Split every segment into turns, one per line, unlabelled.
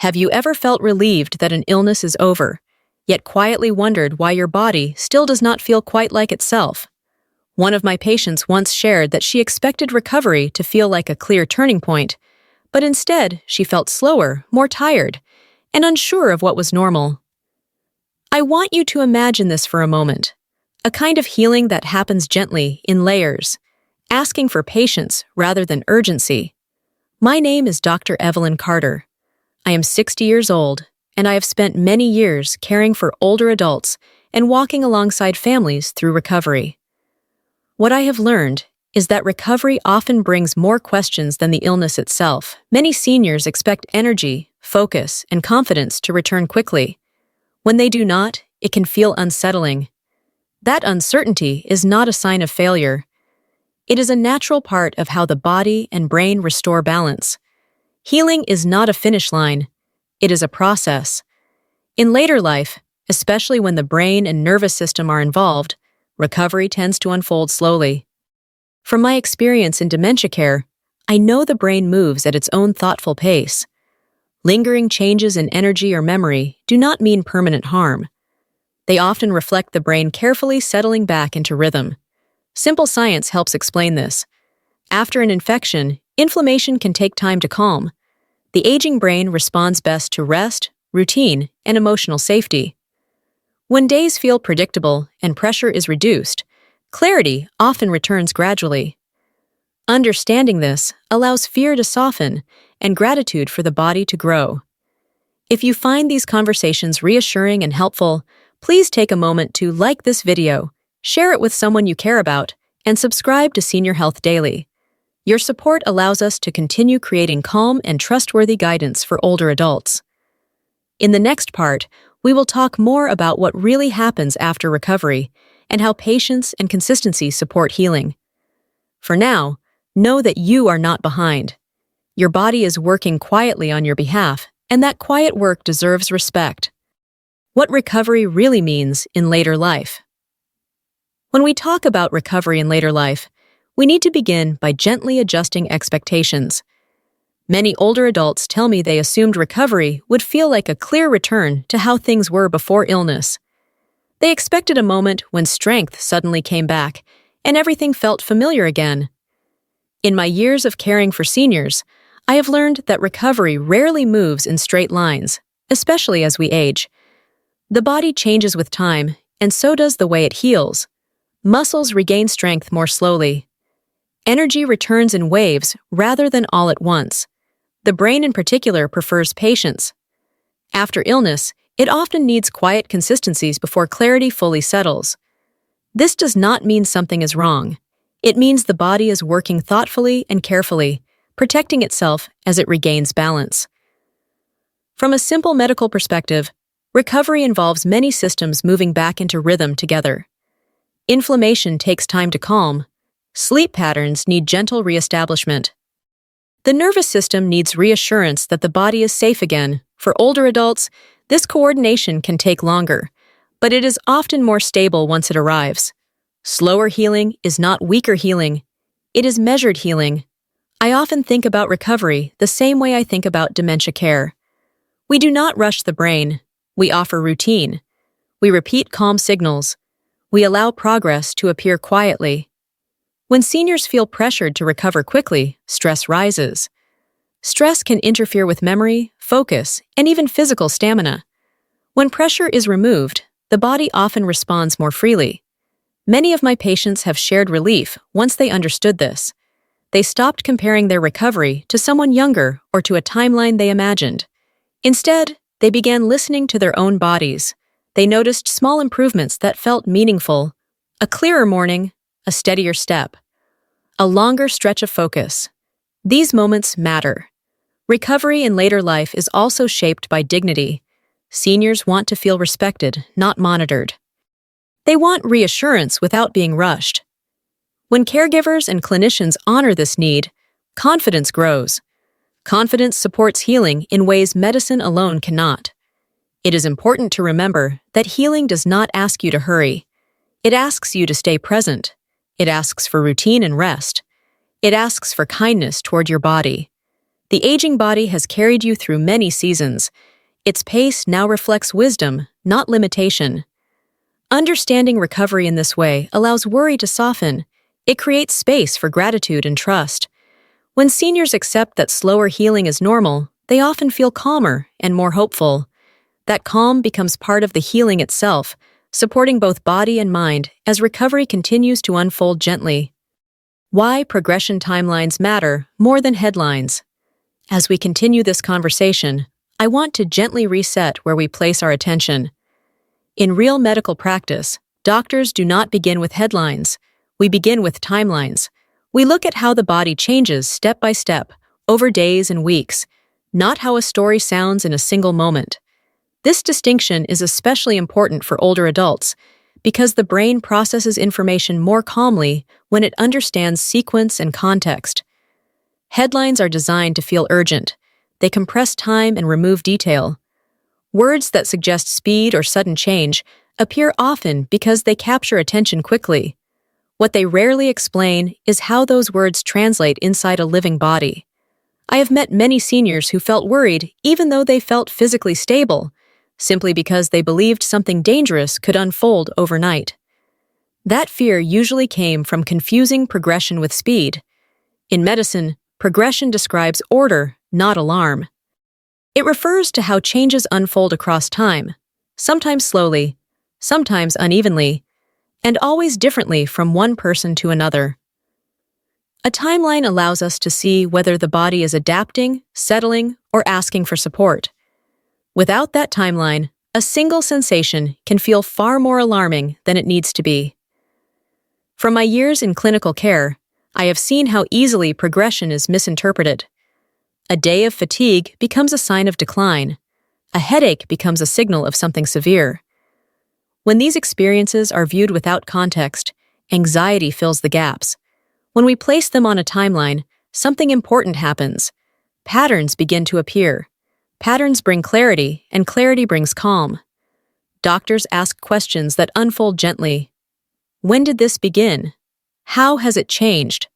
Have you ever felt relieved that an illness is over, yet quietly wondered why your body still does not feel quite like itself? One of my patients once shared that she expected recovery to feel like a clear turning point, but instead she felt slower, more tired, and unsure of what was normal. I want you to imagine this for a moment. A kind of healing that happens gently, in layers, asking for patience rather than urgency. My name is Dr. Evelyn Carter. I am 60 years old, and I have spent many years caring for older adults and walking alongside families through recovery. What I have learned is that recovery often brings more questions than the illness itself. Many seniors expect energy, focus, and confidence to return quickly. When they do not, it can feel unsettling. That uncertainty is not a sign of failure. It is a natural part of how the body and brain restore balance. Healing is not a finish line. It is a process. In later life, especially when the brain and nervous system are involved, recovery tends to unfold slowly. From my experience in dementia care, I know the brain moves at its own thoughtful pace. Lingering changes in energy or memory do not mean permanent harm. They often reflect the brain carefully settling back into rhythm. Simple science helps explain this. After an infection, inflammation can take time to calm. The aging brain responds best to rest, routine, and emotional safety. When days feel predictable and pressure is reduced, clarity often returns gradually. Understanding this allows fear to soften and gratitude for the body to grow. If you find these conversations reassuring and helpful, please take a moment to like this video, share it with someone you care about, and subscribe to Senior Health Daily. Your support allows us to continue creating calm and trustworthy guidance for older adults. In the next part, we will talk more about what really happens after recovery and how patience and consistency support healing. For now, know that you are not behind. Your body is working quietly on your behalf, and that quiet work deserves respect. What recovery really means in later life. When we talk about recovery in later life, we need to begin by gently adjusting expectations. Many older adults tell me they assumed recovery would feel like a clear return to how things were before illness. They expected a moment when strength suddenly came back and everything felt familiar again. In my years of caring for seniors, I have learned that recovery rarely moves in straight lines, especially as we age. The body changes with time, and so does the way it heals. Muscles regain strength more slowly. Energy returns in waves rather than all at once. The brain in particular prefers patience. After illness, it often needs quiet consistencies before clarity fully settles. This does not mean something is wrong. It means the body is working thoughtfully and carefully, protecting itself as it regains balance. From a simple medical perspective, recovery involves many systems moving back into rhythm together. Inflammation takes time to calm. Sleep patterns need gentle reestablishment. The nervous system needs reassurance that the body is safe again. For older adults, this coordination can take longer, but it is often more stable once it arrives. Slower healing is not weaker healing. It is measured healing. I often think about recovery the same way I think about dementia care. We do not rush the brain. We offer routine. We repeat calm signals. We allow progress to appear quietly. When seniors feel pressured to recover quickly, stress rises. Stress can interfere with memory, focus, and even physical stamina. When pressure is removed, the body often responds more freely. Many of my patients have shared relief once they understood this. They stopped comparing their recovery to someone younger or to a timeline they imagined. Instead, they began listening to their own bodies. They noticed small improvements that felt meaningful: a clearer morning, a steadier step, a longer stretch of focus. These moments matter. Recovery in later life is also shaped by dignity. Seniors want to feel respected, not monitored. They want reassurance without being rushed. When caregivers and clinicians honor this need, confidence grows. Confidence supports healing in ways medicine alone cannot. It is important to remember that healing does not ask you to hurry. It asks you to stay present. It asks for routine and rest. It asks for kindness toward your body. The aging body has carried you through many seasons. Its pace now reflects wisdom, not limitation. Understanding recovery in this way allows worry to soften. It creates space for gratitude and trust. When seniors accept that slower healing is normal, they often feel calmer and more hopeful. That calm becomes part of the healing itself, supporting both body and mind as recovery continues to unfold gently. Why progression timelines matter more than headlines. As we continue this conversation, I want to gently reset where we place our attention. In real medical practice, doctors do not begin with headlines. We begin with timelines. We look at how the body changes step by step, over days and weeks, not how a story sounds in a single moment. This distinction is especially important for older adults because the brain processes information more calmly when it understands sequence and context. Headlines are designed to feel urgent. They compress time and remove detail. Words that suggest speed or sudden change appear often because they capture attention quickly. What they rarely explain is how those words translate inside a living body. I have met many seniors who felt worried even though they felt physically stable, simply because they believed something dangerous could unfold overnight. That fear usually came from confusing progression with speed. In medicine, progression describes order, not alarm. It refers to how changes unfold across time, sometimes slowly, sometimes unevenly, and always differently from one person to another. A timeline allows us to see whether the body is adapting, settling, or asking for support. Without that timeline, a single sensation can feel far more alarming than it needs to be. From my years in clinical care, I have seen how easily progression is misinterpreted. A day of fatigue becomes a sign of decline. A headache becomes a signal of something severe. When these experiences are viewed without context, anxiety fills the gaps. When we place them on a timeline, something important happens. Patterns begin to appear. Patterns bring clarity, and clarity brings calm. Doctors ask questions that unfold gently. When did this begin? How has it changed?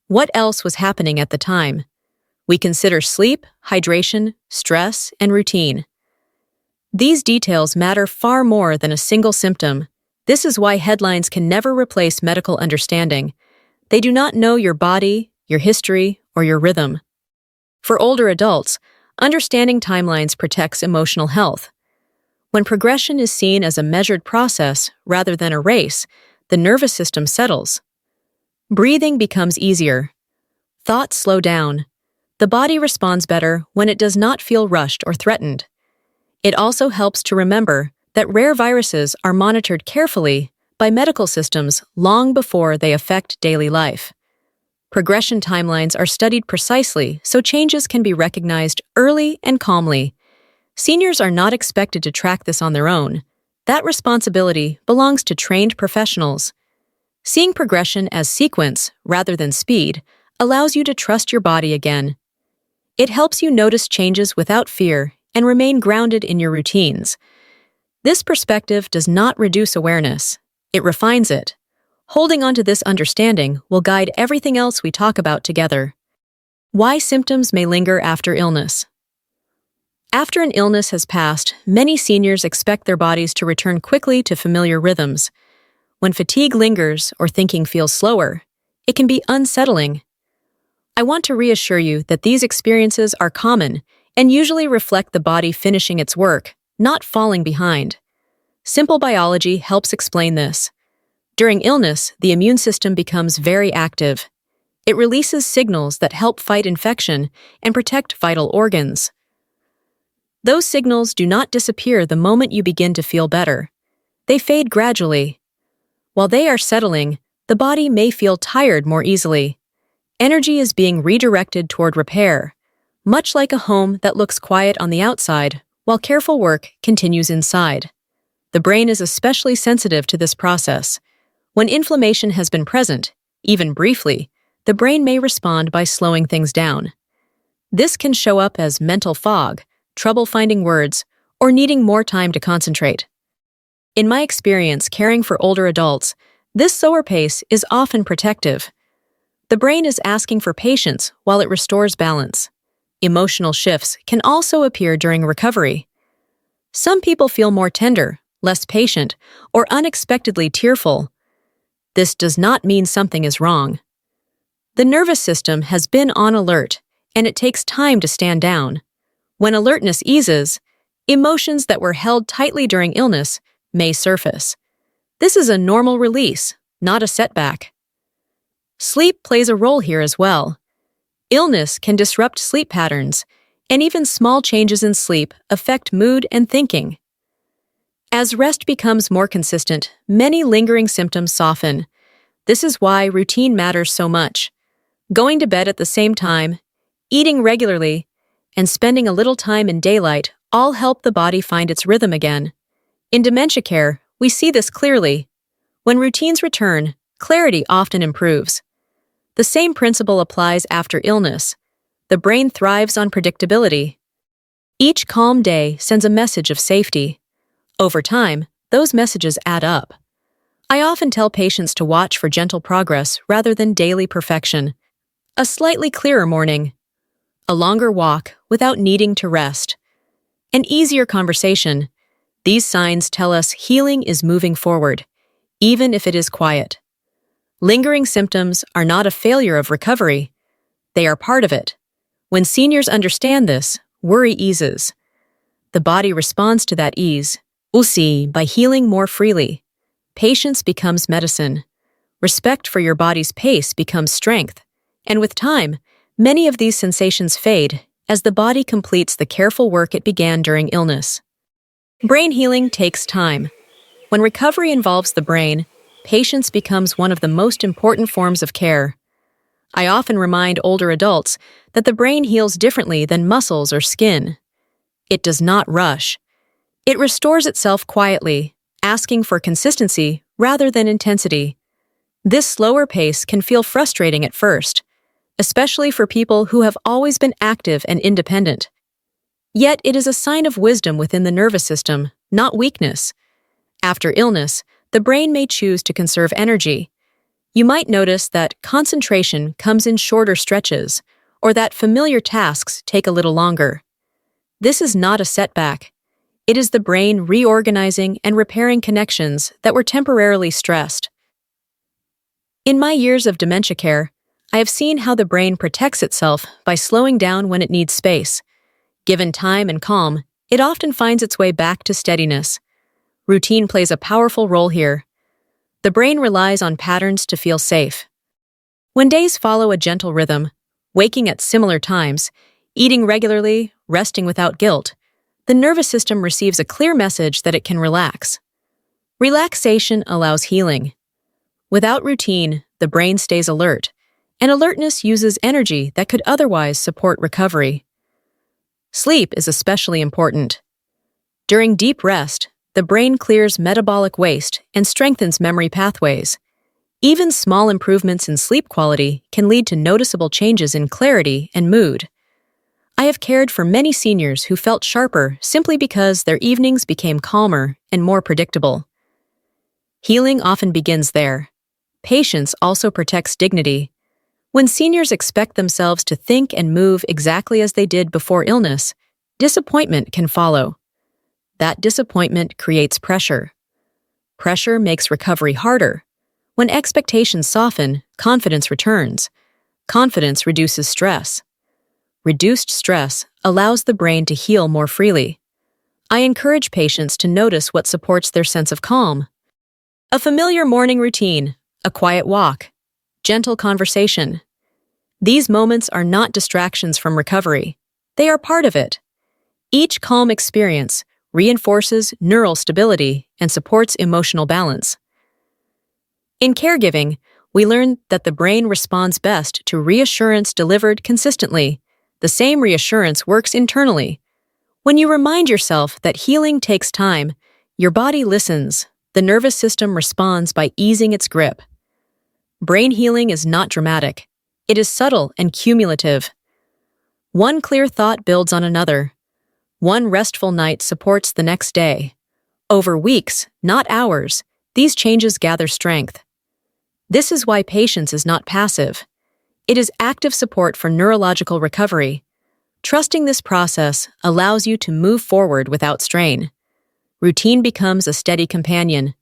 What else was happening at the time? We consider sleep, hydration, stress, and routine. These details matter far more than a single symptom. This is why headlines can never replace medical understanding. They do not know your body, your history, or your rhythm. For older adults, understanding timelines protects emotional health. When progression is seen as a measured process rather than a race, the nervous system settles. Breathing becomes easier. Thoughts slow down. The body responds better when it does not feel rushed or threatened. It also helps to remember that rare viruses are monitored carefully by medical systems long before they affect daily life. Progression timelines are studied precisely so changes can be recognized early and calmly. Seniors are not expected to track this on their own. That responsibility belongs to trained professionals. Seeing progression as sequence rather than speed allows you to trust your body again. It helps you notice changes without fear and remain grounded in your routines. This perspective does not reduce awareness. It refines it. Holding on to this understanding will guide everything else we talk about together. Why symptoms may linger after illness. After an illness has passed, many seniors expect their bodies to return quickly to familiar rhythms. When fatigue lingers or thinking feels slower, it can be unsettling. I want to reassure you that these experiences are common and usually reflect the body finishing its work, not falling behind. Simple biology helps explain this. During illness, the immune system becomes very active. It releases signals that help fight infection and protect vital organs. Those signals do not disappear the moment you begin to feel better. They fade gradually. While they are settling, the body may feel tired more easily. Energy is being redirected toward repair, much like a home that looks quiet on the outside while careful work continues inside. The brain is especially sensitive to this process. When inflammation has been present, even briefly, the brain may respond by slowing things down. This can show up as mental fog, trouble finding words, or needing more time to concentrate. In my experience caring for older adults, this slower pace is often protective. The brain is asking for patience while it restores balance. Emotional shifts can also appear during recovery. Some people feel more tender, less patient, or unexpectedly tearful. This does not mean something is wrong. The nervous system has been on alert, and it takes time to stand down. When alertness eases, emotions that were held tightly during illness may surface. This is a normal release, not a setback. Sleep plays a role here as well. Illness can disrupt sleep patterns, and even small changes in sleep affect mood and thinking. As rest becomes more consistent, many lingering symptoms soften. This is why routine matters so much. Going to bed at the same time, eating regularly, and spending a little time in daylight all help the body find its rhythm again. In dementia care, we see this clearly. When routines return, clarity often improves. The same principle applies after illness. The brain thrives on predictability. Each calm day sends a message of safety. Over time, those messages add up. I often tell patients to watch for gentle progress rather than daily perfection. A slightly clearer morning, a longer walk without needing to rest, an easier conversation. These signs tell us healing is moving forward, even if it is quiet. Lingering symptoms are not a failure of recovery. They are part of it. When seniors understand this, worry eases. The body responds to that ease, by healing more freely. Patience becomes medicine. Respect for your body's pace becomes strength. And with time, many of these sensations fade as the body completes the careful work it began during illness. Brain healing takes time. When recovery involves the brain, patience becomes one of the most important forms of care. I often remind older adults that the brain heals differently than muscles or skin. It does not rush. It restores itself quietly, asking for consistency rather than intensity. This slower pace can feel frustrating at first, especially for people who have always been active and independent. Yet it is a sign of wisdom within the nervous system, not weakness. After illness, the brain may choose to conserve energy. You might notice that concentration comes in shorter stretches, or that familiar tasks take a little longer. This is not a setback. It is the brain reorganizing and repairing connections that were temporarily stressed. In my years of dementia care, I have seen how the brain protects itself by slowing down when it needs space. Given time and calm, it often finds its way back to steadiness. Routine plays a powerful role here. The brain relies on patterns to feel safe. When days follow a gentle rhythm, waking at similar times, eating regularly, resting without guilt, the nervous system receives a clear message that it can relax. Relaxation allows healing. Without routine, the brain stays alert, and alertness uses energy that could otherwise support recovery. Sleep is especially important. During deep rest, the brain clears metabolic waste and strengthens memory pathways. Even small improvements in sleep quality can lead to noticeable changes in clarity and mood. I have cared for many seniors who felt sharper simply because their evenings became calmer and more predictable. Healing often begins there. Patience also protects dignity. When seniors expect themselves to think and move exactly as they did before illness, disappointment can follow. That disappointment creates pressure. Pressure makes recovery harder. When expectations soften, confidence returns. Confidence reduces stress. Reduced stress allows the brain to heal more freely. I encourage patients to notice what supports their sense of calm. A familiar morning routine, a quiet walk, gentle conversation. These moments are not distractions from recovery. They are part of it. Each calm experience reinforces neural stability and supports emotional balance. In caregiving, we learn that the brain responds best to reassurance delivered consistently. The same reassurance works internally. When you remind yourself that healing takes time, your body listens. The nervous system responds by easing its grip. Brain healing is not dramatic. It is subtle and cumulative. One clear thought builds on another. One restful night supports the next day. Over weeks, not hours, these changes gather strength. This is why patience is not passive. It is active support for neurological recovery. Trusting this process allows you to move forward without strain. Routine becomes a steady companion.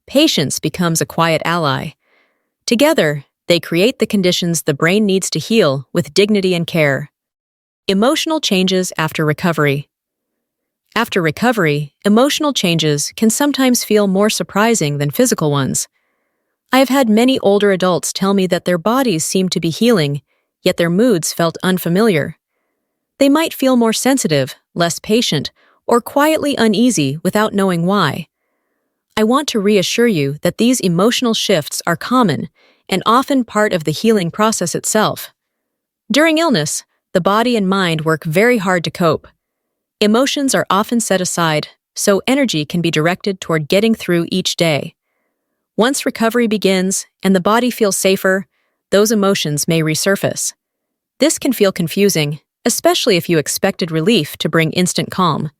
Patience becomes a quiet ally. Together, they create the conditions the brain needs to heal with dignity and care. Emotional changes after recovery. After recovery, emotional changes can sometimes feel more surprising than physical ones. I have had many older adults tell me that their bodies seemed to be healing, yet their moods felt unfamiliar. They might feel more sensitive, less patient, or quietly uneasy without knowing why. I want to reassure you that these emotional shifts are common and often part of the healing process itself. During illness, the body and mind work very hard to cope. Emotions are often set aside, so energy can be directed toward getting through each day. Once recovery begins and the body feels safer, those emotions may resurface. This can feel confusing, especially if you expected relief to bring instant calm.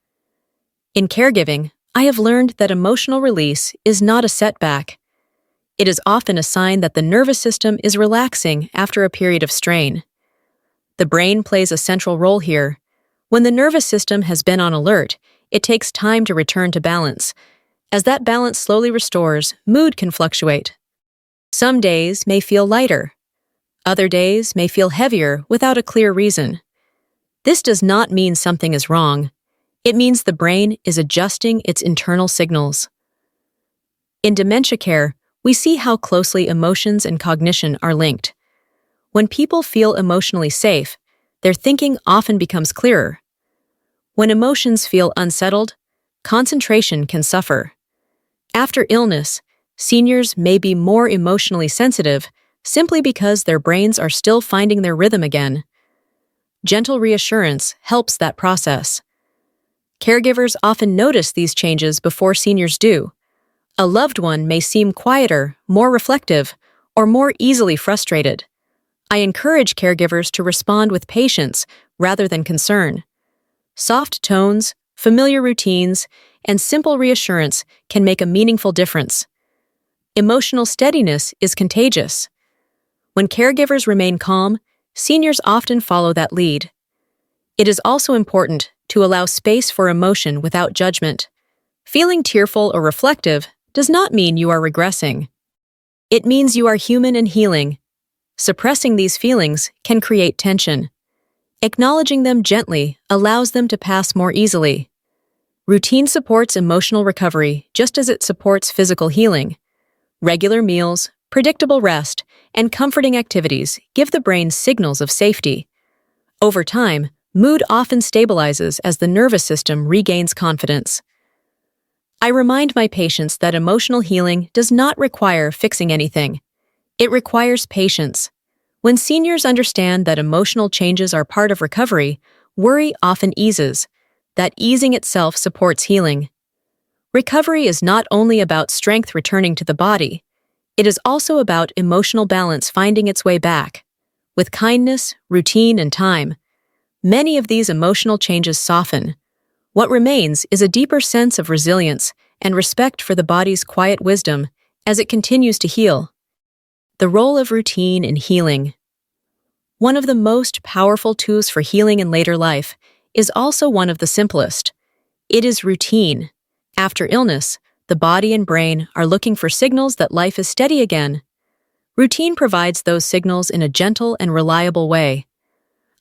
In caregiving, I have learned that emotional release is not a setback. It is often a sign that the nervous system is relaxing after a period of strain. The brain plays a central role here. When the nervous system has been on alert, it takes time to return to balance. As that balance slowly restores, mood can fluctuate. Some days may feel lighter. Other days may feel heavier without a clear reason. This does not mean something is wrong. It means the brain is adjusting its internal signals. In dementia care, we see how closely emotions and cognition are linked. When people feel emotionally safe, their thinking often becomes clearer. When emotions feel unsettled, concentration can suffer. After illness, seniors may be more emotionally sensitive simply because their brains are still finding their rhythm again. Gentle reassurance helps that process. Caregivers often notice these changes before seniors do. A loved one may seem quieter, more reflective, or more easily frustrated. I encourage caregivers to respond with patience rather than concern. Soft tones, familiar routines, and simple reassurance can make a meaningful difference. Emotional steadiness is contagious. When caregivers remain calm, seniors often follow that lead. It is also important to allow space for emotion without judgment. Feeling tearful or reflective does not mean you are regressing. It means you are human and healing. Suppressing these feelings can create tension. Acknowledging them gently allows them to pass more easily. Routine supports emotional recovery just as it supports physical healing. Regular meals, predictable rest, and comforting activities give the brain signals of safety. Over time, mood often stabilizes as the nervous system regains confidence. I remind my patients that emotional healing does not require fixing anything. It requires patience. When seniors understand that emotional changes are part of recovery, worry often eases. That easing itself supports healing. Recovery is not only about strength returning to the body. It is also about emotional balance finding its way back. With kindness, routine, and time, many of these emotional changes soften. What remains is a deeper sense of resilience and respect for the body's quiet wisdom as it continues to heal. The role of routine in healing. One of the most powerful tools for healing in later life is also one of the simplest. It is routine. After illness, the body and brain are looking for signals that life is steady again. Routine provides those signals in a gentle and reliable way.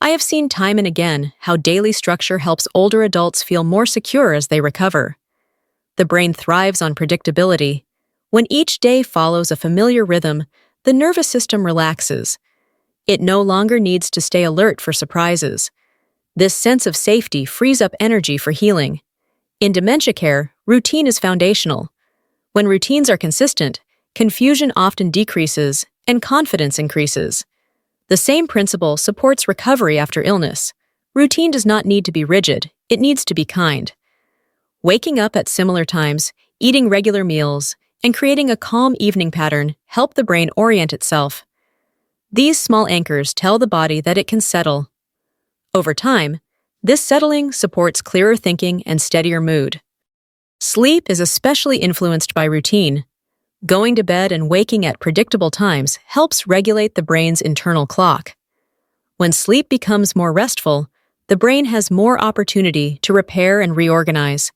I have seen time and again how daily structure helps older adults feel more secure as they recover. The brain thrives on predictability. When each day follows a familiar rhythm, the nervous system relaxes. It no longer needs to stay alert for surprises. This sense of safety frees up energy for healing. In dementia care, routine is foundational. When routines are consistent, confusion often decreases and confidence increases. The same principle supports recovery after illness. Routine does not need to be rigid, it needs to be kind. Waking up at similar times, eating regular meals, and creating a calm evening pattern help the brain orient itself. These small anchors tell the body that it can settle. Over time, this settling supports clearer thinking and steadier mood. Sleep is especially influenced by routine. Going to bed and waking at predictable times helps regulate the brain's internal clock. When sleep becomes more restful, the brain has more opportunity to repair and reorganize.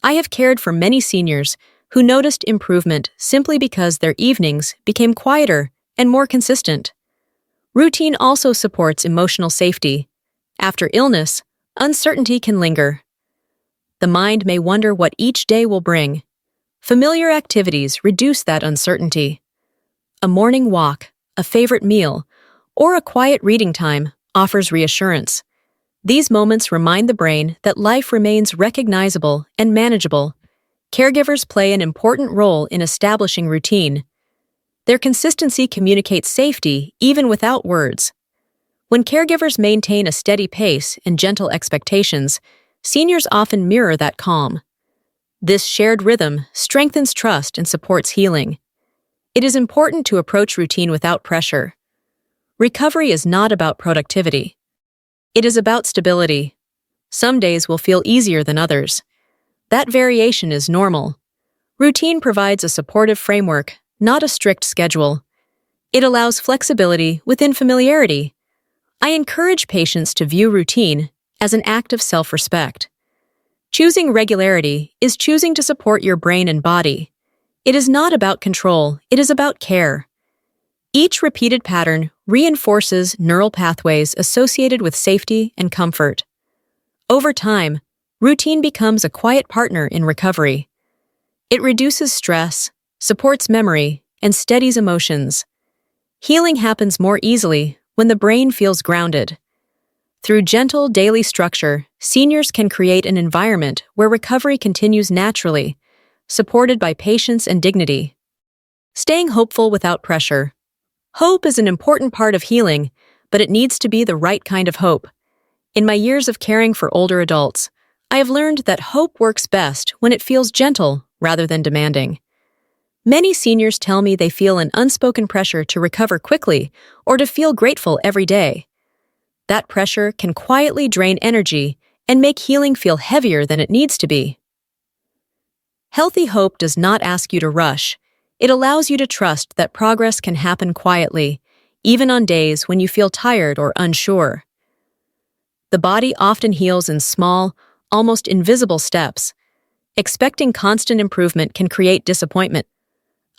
I have cared for many seniors who noticed improvement simply because their evenings became quieter and more consistent. Routine also supports emotional safety. After illness, uncertainty can linger. The mind may wonder what each day will bring. Familiar activities reduce that uncertainty. A morning walk, a favorite meal, or a quiet reading time offers reassurance. These moments remind the brain that life remains recognizable and manageable. Caregivers play an important role in establishing routine. Their consistency communicates safety even without words. When caregivers maintain a steady pace and gentle expectations, seniors often mirror that calm. This shared rhythm strengthens trust and supports healing. It is important to approach routine without pressure. Recovery is not about productivity. It is about stability. Some days will feel easier than others. That variation is normal. Routine provides a supportive framework, not a strict schedule. It allows flexibility within familiarity. I encourage patients to view routine as an act of self-respect. Choosing regularity is choosing to support your brain and body. It is not about control, it is about care. Each repeated pattern reinforces neural pathways associated with safety and comfort. Over time, routine becomes a quiet partner in recovery. It reduces stress, supports memory, and steadies emotions. Healing happens more easily when the brain feels grounded. Through gentle daily structure, seniors can create an environment where recovery continues naturally, supported by patience and dignity. Staying hopeful without pressure. Hope is an important part of healing, but it needs to be the right kind of hope. In my years of caring for older adults, I have learned that hope works best when it feels gentle rather than demanding. Many seniors tell me they feel an unspoken pressure to recover quickly or to feel grateful every day. That pressure can quietly drain energy and make healing feel heavier than it needs to be. Healthy hope does not ask you to rush. It allows you to trust that progress can happen quietly, even on days when you feel tired or unsure. The body often heals in small, almost invisible steps. Expecting constant improvement can create disappointment.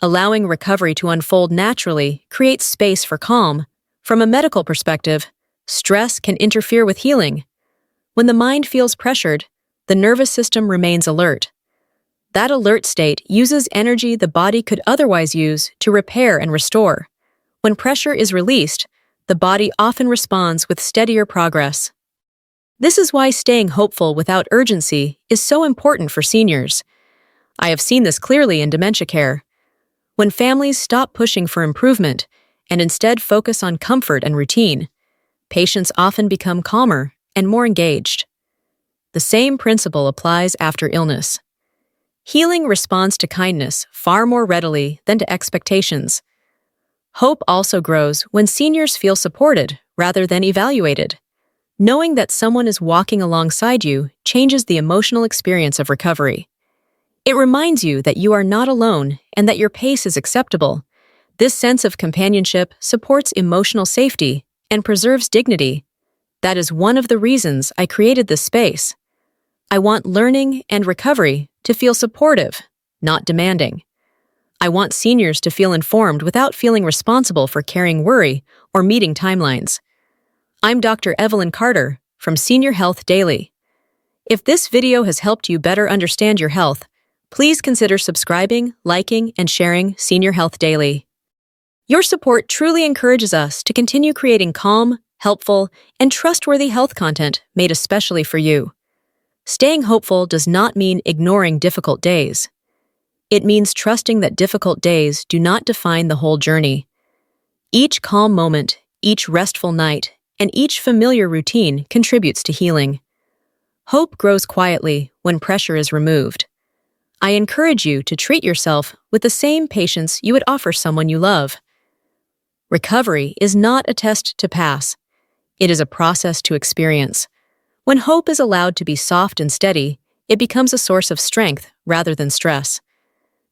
Allowing recovery to unfold naturally creates space for calm. From a medical perspective, stress can interfere with healing. When the mind feels pressured, the nervous system remains alert. That alert state uses energy the body could otherwise use to repair and restore. When pressure is released, the body often responds with steadier progress. This is why staying hopeful without urgency is so important for seniors. I have seen this clearly in dementia care. When families stop pushing for improvement and instead focus on comfort and routine, patients often become calmer and more engaged. The same principle applies after illness. Healing responds to kindness far more readily than to expectations. Hope also grows when seniors feel supported rather than evaluated. Knowing that someone is walking alongside you changes the emotional experience of recovery. It reminds you that you are not alone and that your pace is acceptable. This sense of companionship supports emotional safety and preserves dignity. That is one of the reasons I created this space. I want learning and recovery to feel supportive, not demanding. I want seniors to feel informed without feeling responsible for carrying worry or meeting timelines. I'm Dr. Evelyn Carter from Senior Health Daily. If this video has helped you better understand your health, please consider subscribing, liking, and sharing Senior Health Daily. Your support truly encourages us to continue creating calm, helpful, and trustworthy health content made especially for you. Staying hopeful does not mean ignoring difficult days. It means trusting that difficult days do not define the whole journey. Each calm moment, each restful night, and each familiar routine contributes to healing. Hope grows quietly when pressure is removed. I encourage you to treat yourself with the same patience you would offer someone you love. Recovery is not a test to pass. It is a process to experience. When hope is allowed to be soft and steady, it becomes a source of strength rather than stress.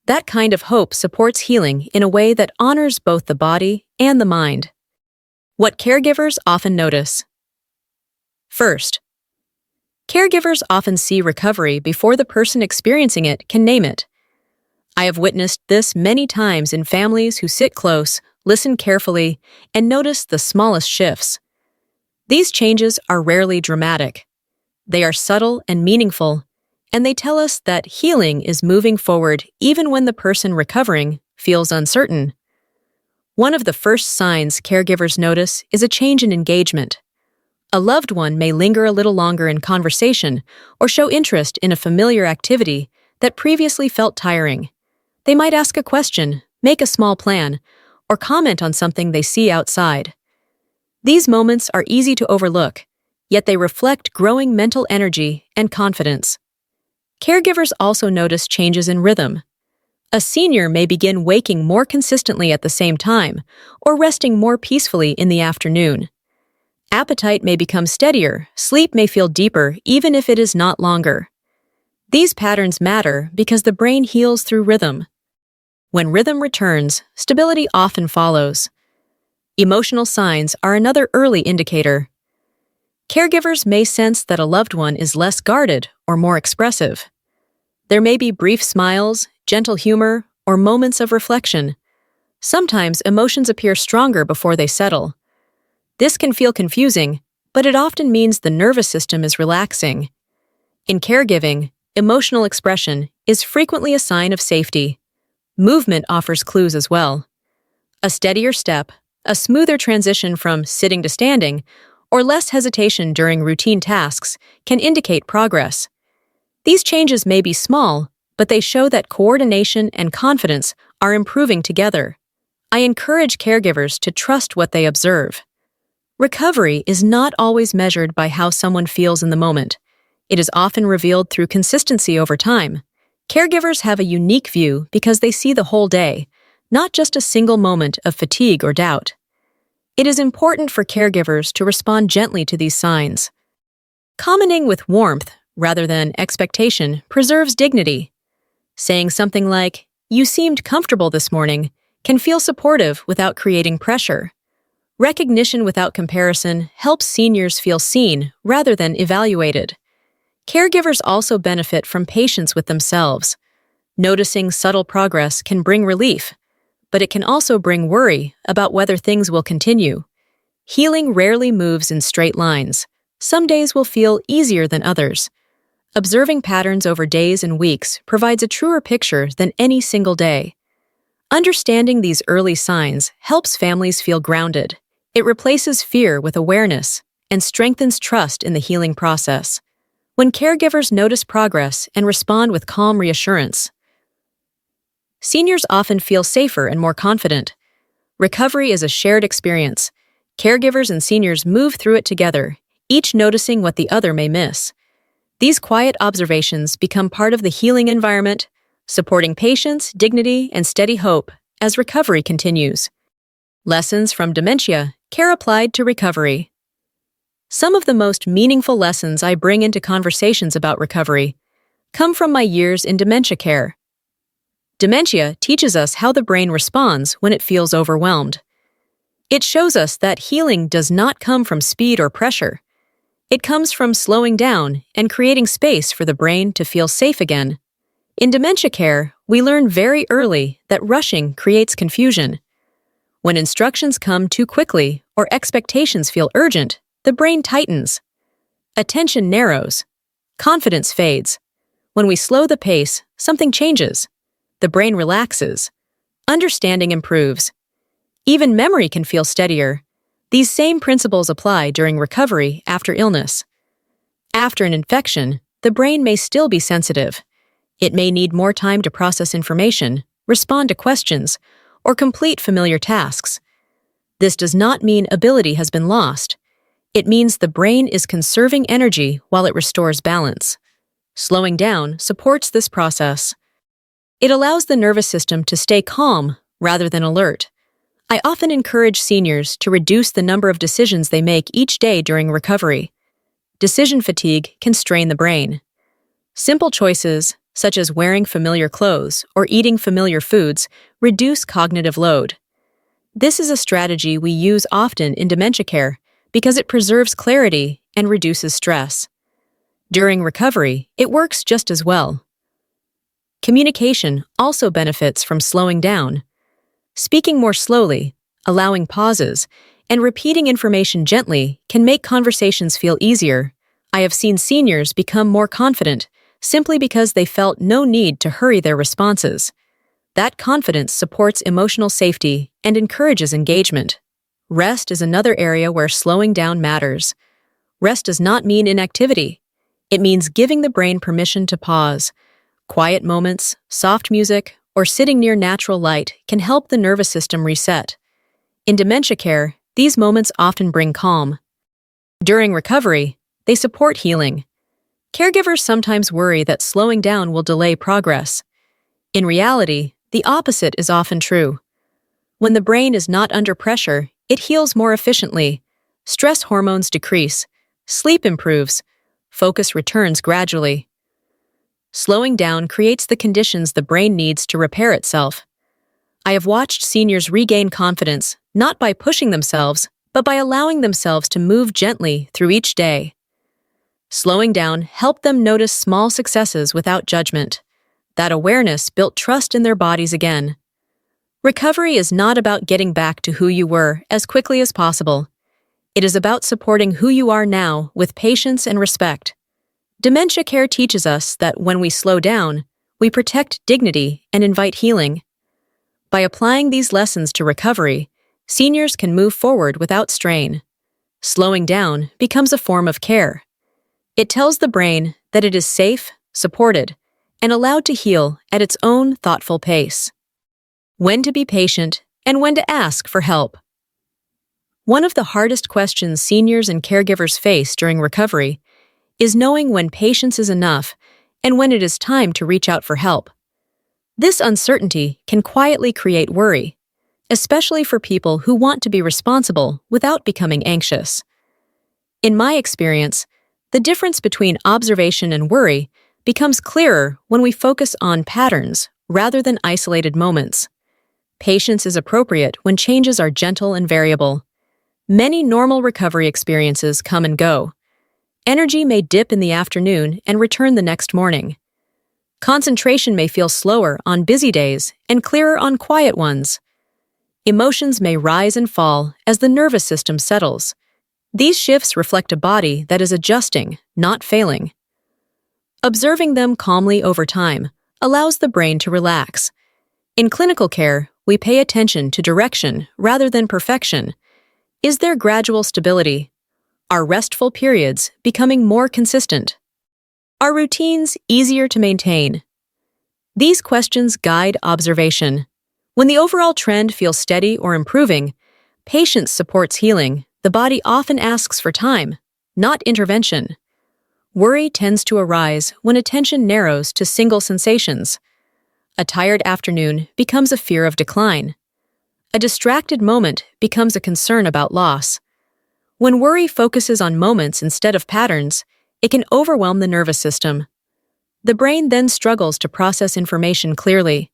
That kind of hope supports healing in a way that honors both the body and the mind. What caregivers often notice. First, Caregivers often see recovery before the person experiencing it can name it. I have witnessed this many times in families who sit close, listen carefully, and notice the smallest shifts. These changes are rarely dramatic. They are subtle and meaningful, and they tell us that healing is moving forward even when the person recovering feels uncertain. One of the first signs caregivers notice is a change in engagement. A loved one may linger a little longer in conversation or show interest in a familiar activity that previously felt tiring. They might ask a question, make a small plan, or comment on something they see outside. These moments are easy to overlook, yet they reflect growing mental energy and confidence. Caregivers also notice changes in rhythm. A senior may begin waking more consistently at the same time or resting more peacefully in the afternoon. Appetite may become steadier, sleep may feel deeper even if it is not longer. These patterns matter because the brain heals through rhythm. When rhythm returns, stability often follows. Emotional signs are another early indicator. Caregivers may sense that a loved one is less guarded or more expressive. There may be brief smiles, gentle humor, or moments of reflection. Sometimes emotions appear stronger before they settle. This can feel confusing, but it often means the nervous system is relaxing. In caregiving, emotional expression is frequently a sign of safety. Movement offers clues as well. A steadier step, a smoother transition from sitting to standing, or less hesitation during routine tasks can indicate progress. These changes may be small, but they show that coordination and confidence are improving together. I encourage caregivers to trust what they observe. Recovery is not always measured by how someone feels in the moment. It is often revealed through consistency over time. Caregivers have a unique view because they see the whole day, not just a single moment of fatigue or doubt. It is important for caregivers to respond gently to these signs. Commenting with warmth rather than expectation preserves dignity. Saying something like, "You seemed comfortable this morning," can feel supportive without creating pressure. Recognition without comparison helps seniors feel seen rather than evaluated. Caregivers also benefit from patience with themselves. Noticing subtle progress can bring relief, but it can also bring worry about whether things will continue. Healing rarely moves in straight lines. Some days will feel easier than others. Observing patterns over days and weeks provides a truer picture than any single day. Understanding these early signs helps families feel grounded. It replaces fear with awareness and strengthens trust in the healing process. When caregivers notice progress and respond with calm reassurance, seniors often feel safer and more confident. Recovery is a shared experience. Caregivers and seniors move through it together, each noticing what the other may miss. These quiet observations become part of the healing environment, supporting patience, dignity, and steady hope as recovery continues. Lessons from dementia, care applied to recovery. Some of the most meaningful lessons I bring into conversations about recovery come from my years in dementia care. Dementia teaches us how the brain responds when it feels overwhelmed. It shows us that healing does not come from speed or pressure. It comes from slowing down and creating space for the brain to feel safe again. In dementia care, we learn very early that rushing creates confusion. When instructions come too quickly or expectations feel urgent, the brain tightens. Attention narrows. Confidence fades. When we slow the pace, something changes. The brain relaxes. Understanding improves. Even memory can feel steadier. These same principles apply during recovery after illness. After an infection, the brain may still be sensitive. It may need more time to process information, respond to questions, or complete familiar tasks. This does not mean ability has been lost. It means the brain is conserving energy while it restores balance. Slowing down supports this process. It allows the nervous system to stay calm rather than alert. I often encourage seniors to reduce the number of decisions they make each day during recovery. Decision fatigue can strain the brain. Simple choices, such as wearing familiar clothes or eating familiar foods, reduce cognitive load. This is a strategy we use often in dementia care because it preserves clarity and reduces stress. During recovery, it works just as well. Communication also benefits from slowing down. Speaking more slowly, allowing pauses, and repeating information gently can make conversations feel easier. I have seen seniors become more confident simply because they felt no need to hurry their responses. That confidence supports emotional safety and encourages engagement. Rest is another area where slowing down matters. Rest does not mean inactivity. It means giving the brain permission to pause. Quiet moments, soft music, or sitting near natural light can help the nervous system reset. In dementia care, these moments often bring calm. During recovery, they support healing. Caregivers sometimes worry that slowing down will delay progress. In reality, the opposite is often true. When the brain is not under pressure, it heals more efficiently. Stress hormones decrease, sleep improves, focus returns gradually. Slowing down creates the conditions the brain needs to repair itself. I have watched seniors regain confidence, not by pushing themselves, but by allowing themselves to move gently through each day. Slowing down helped them notice small successes without judgment. That awareness built trust in their bodies again. Recovery is not about getting back to who you were as quickly as possible. It is about supporting who you are now with patience and respect. Dementia care teaches us that when we slow down, we protect dignity and invite healing. By applying these lessons to recovery, seniors can move forward without strain. Slowing down becomes a form of care. It tells the brain that it is safe, supported, and allowed to heal at its own thoughtful pace. When to be patient and when to ask for help. One of the hardest questions seniors and caregivers face during recovery is knowing when patience is enough and when it is time to reach out for help. This uncertainty can quietly create worry, especially for people who want to be responsible without becoming anxious. In my experience, the difference between observation and worry becomes clearer when we focus on patterns rather than isolated moments. Patience is appropriate when changes are gentle and variable. Many normal recovery experiences come and go. Energy may dip in the afternoon and return the next morning. Concentration may feel slower on busy days and clearer on quiet ones. Emotions may rise and fall as the nervous system settles. These shifts reflect a body that is adjusting, not failing. Observing them calmly over time allows the brain to relax. In clinical care, we pay attention to direction rather than perfection. Is there gradual stability? Are restful periods becoming more consistent? Are routines easier to maintain? These questions guide observation. When the overall trend feels steady or improving, patience supports healing. The body often asks for time, not intervention. Worry tends to arise when attention narrows to single sensations. A tired afternoon becomes a fear of decline. A distracted moment becomes a concern about loss. When worry focuses on moments instead of patterns, it can overwhelm the nervous system. The brain then struggles to process information clearly.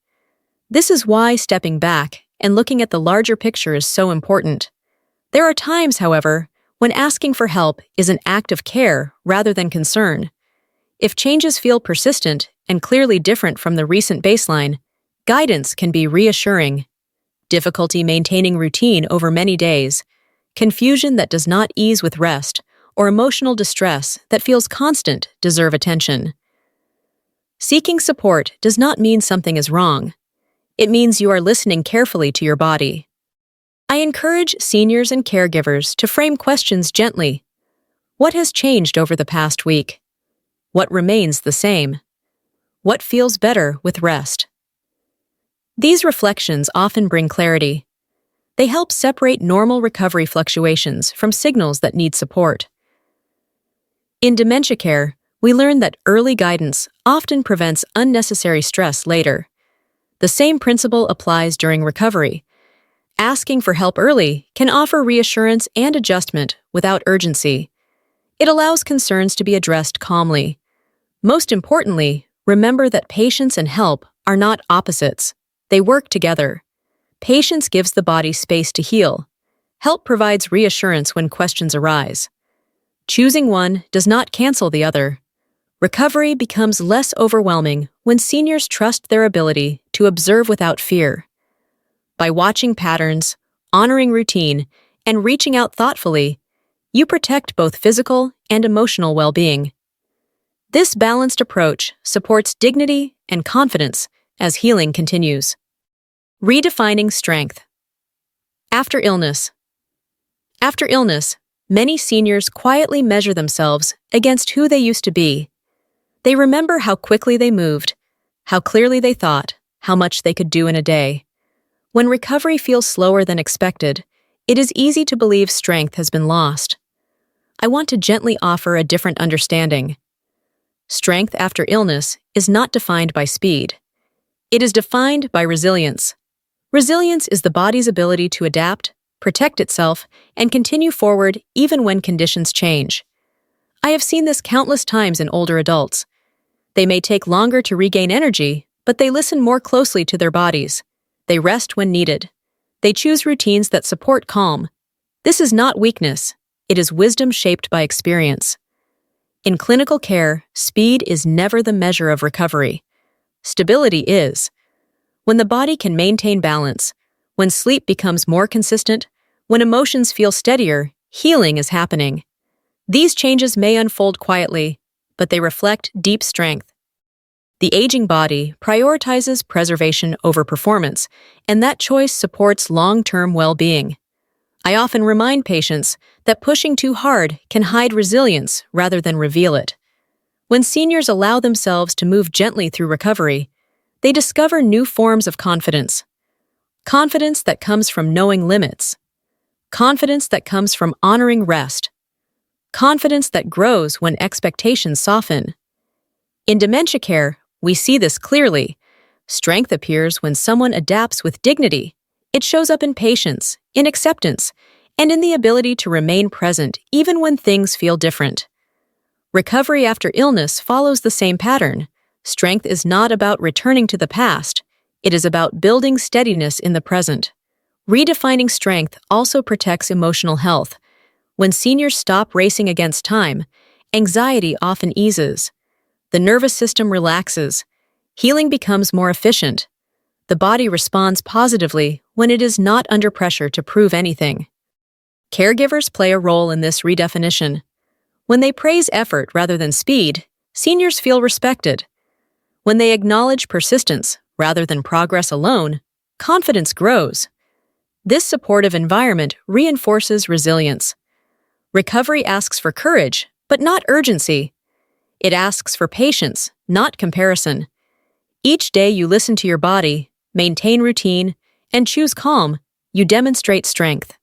This is why stepping back and looking at the larger picture is so important. There are times, however, when asking for help is an act of care rather than concern. If changes feel persistent and clearly different from the recent baseline, guidance can be reassuring. Difficulty maintaining routine over many days, confusion that does not ease with rest, or emotional distress that feels constant deserve attention. Seeking support does not mean something is wrong. It means you are listening carefully to your body. I encourage seniors and caregivers to frame questions gently. What has changed over the past week? What remains the same? What feels better with rest? These reflections often bring clarity. They help separate normal recovery fluctuations from signals that need support. In dementia care, we learn that early guidance often prevents unnecessary stress later. The same principle applies during recovery. Asking for help early can offer reassurance and adjustment without urgency. It allows concerns to be addressed calmly. Most importantly, remember that patience and help are not opposites. They work together. Patience gives the body space to heal. Help provides reassurance when questions arise. Choosing one does not cancel the other. Recovery becomes less overwhelming when seniors trust their ability to observe without fear. By watching patterns, honoring routine, and reaching out thoughtfully, you protect both physical and emotional well-being. This balanced approach supports dignity and confidence as healing continues. Redefining strength. After illness. After illness, many seniors quietly measure themselves against who they used to be. They remember how quickly they moved, how clearly they thought, how much they could do in a day. When recovery feels slower than expected, it is easy to believe strength has been lost. I want to gently offer a different understanding. Strength after illness is not defined by speed. It is defined by resilience. Resilience is the body's ability to adapt, protect itself, and continue forward even when conditions change. I have seen this countless times in older adults. They may take longer to regain energy, but they listen more closely to their bodies. They rest when needed. They choose routines that support calm. This is not weakness. It is wisdom shaped by experience. In clinical care, speed is never the measure of recovery. Stability is. When the body can maintain balance, when sleep becomes more consistent, when emotions feel steadier, healing is happening. These changes may unfold quietly, but they reflect deep strength. The aging body prioritizes preservation over performance, and that choice supports long-term well-being. I often remind patients that pushing too hard can hide resilience rather than reveal it. When seniors allow themselves to move gently through recovery, they discover new forms of confidence. Confidence that comes from knowing limits. Confidence that comes from honoring rest. Confidence that grows when expectations soften. In dementia care, we see this clearly. Strength appears when someone adapts with dignity. It shows up in patience, in acceptance, and in the ability to remain present even when things feel different. Recovery after illness follows the same pattern. Strength is not about returning to the past. It is about building steadiness in the present. Redefining strength also protects emotional health. When seniors stop racing against time, anxiety often eases. The nervous system relaxes. Healing becomes more efficient. The body responds positively when it is not under pressure to prove anything. Caregivers play a role in this redefinition. When they praise effort rather than speed, seniors feel respected. When they acknowledge persistence rather than progress alone, confidence grows. This supportive environment reinforces resilience. Recovery asks for courage, but not urgency. It asks for patience, not comparison. Each day you listen to your body, maintain routine, and choose calm, you demonstrate strength.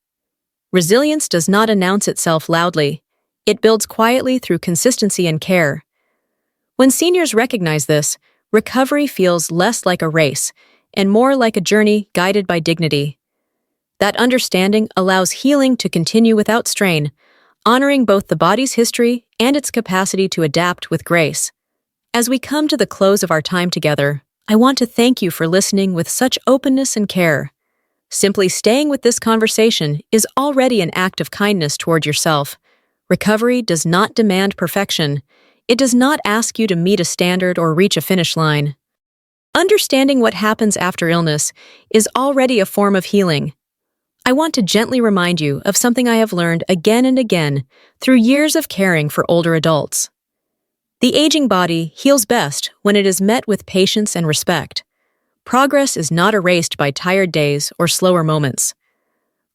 Resilience does not announce itself loudly. It builds quietly through consistency and care. When seniors recognize this, recovery feels less like a race and more like a journey guided by dignity. That understanding allows healing to continue without strain, honoring both the body's history and its capacity to adapt with grace. As we come to the close of our time together, I want to thank you for listening with such openness and care. Simply staying with this conversation is already an act of kindness toward yourself. Recovery does not demand perfection. It does not ask you to meet a standard or reach a finish line. Understanding what happens after illness is already a form of healing. I want to gently remind you of something I have learned again and again through years of caring for older adults. The aging body heals best when it is met with patience and respect. Progress is not erased by tired days or slower moments.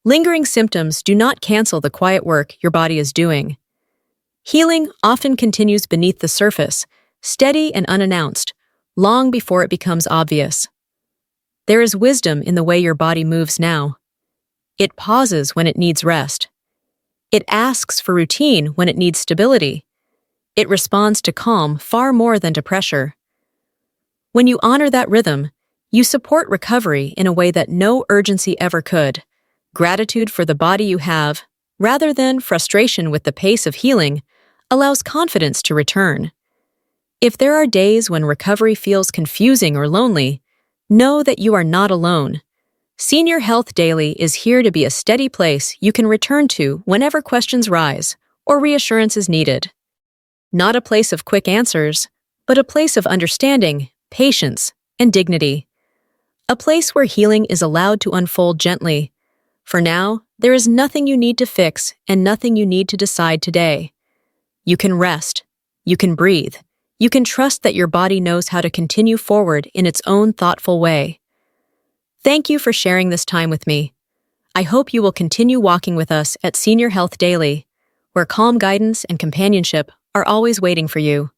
Lingering symptoms do not cancel the quiet work your body is doing. Healing often continues beneath the surface, steady and unannounced, long before it becomes obvious. There is wisdom in the way your body moves now. It pauses when it needs rest. It asks for routine when it needs stability. It responds to calm far more than to pressure. When you honor that rhythm, you support recovery in a way that no urgency ever could. Gratitude for the body you have, rather than frustration with the pace of healing, allows confidence to return. If there are days when recovery feels confusing or lonely, know that you are not alone. Senior Health Daily is here to be a steady place you can return to whenever questions rise or reassurance is needed. Not a place of quick answers, but a place of understanding, patience, and dignity. A place where healing is allowed to unfold gently. For now, there is nothing you need to fix and nothing you need to decide today. You can rest. You can breathe. You can trust that your body knows how to continue forward in its own thoughtful way. Thank you for sharing this time with me. I hope you will continue walking with us at Senior Health Daily, where calm guidance and companionship are always waiting for you.